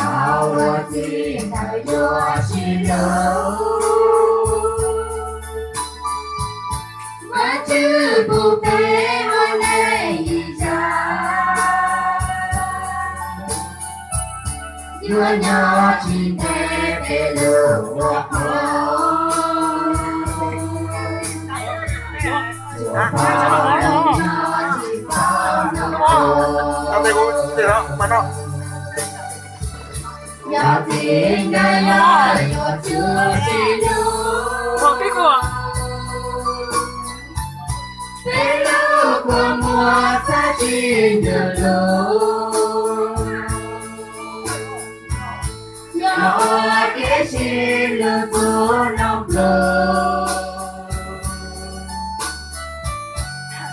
道我记得有心流，我只不被我泪一场，我鸟情的被路我过。Làm đây cô để đó, bắn đó. Không thích của.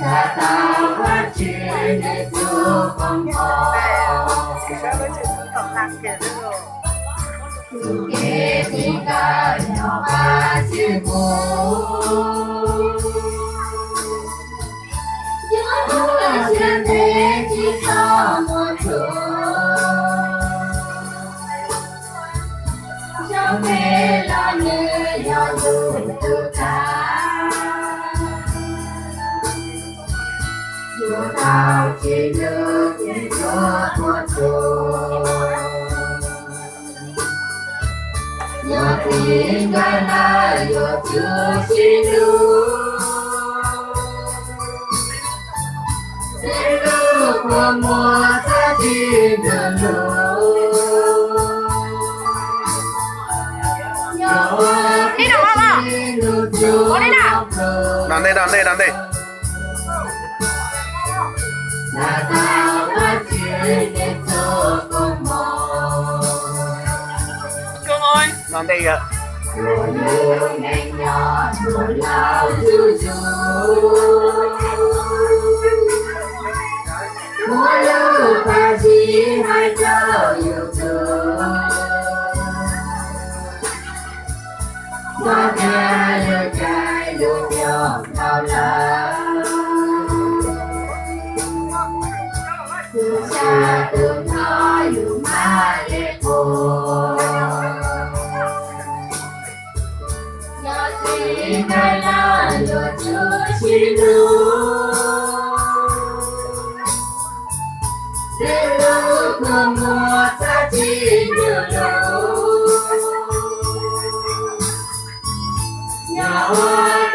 Ta ta phát triển để chúa con họ dù kể thì cả nhỏ ba chữ cô chúa là trên thế chỉ có một chúa cho mẹ là người nhỏ dù tự ta chúa tao chỉ nhớ đến chúa của chúa nhớ tình cái là chúa chúa xin lưu đến lúc của mùa ta tìm được lối nhớ Đi đâu hả? Có đi nào? Đàn đây. là tao phát triển để cho con mò Cương ơi. Đàn đây ạ. rồi như ngày nhỏ rồi lao du du múa lưu và gì hai cho yêu thương cho nhà lưu trai lưu nhau nào là từ xa từ nhỏ dù mà lệ cô nhớ gì cái là lừa chưa chỉ lưu đến lúc mùa mùa ta chỉ nhiều lâu nhỏ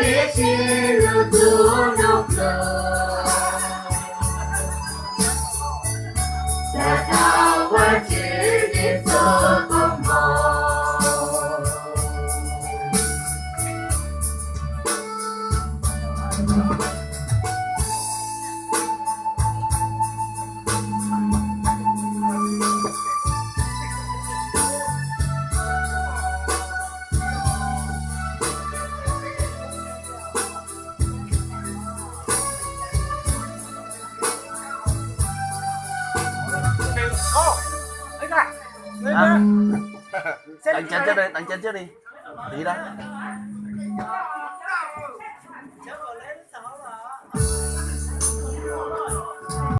biết chỉ lưu tu nốc lời là tao qua chỉ để cho con mò Đánh chân trước đi. Tí đó.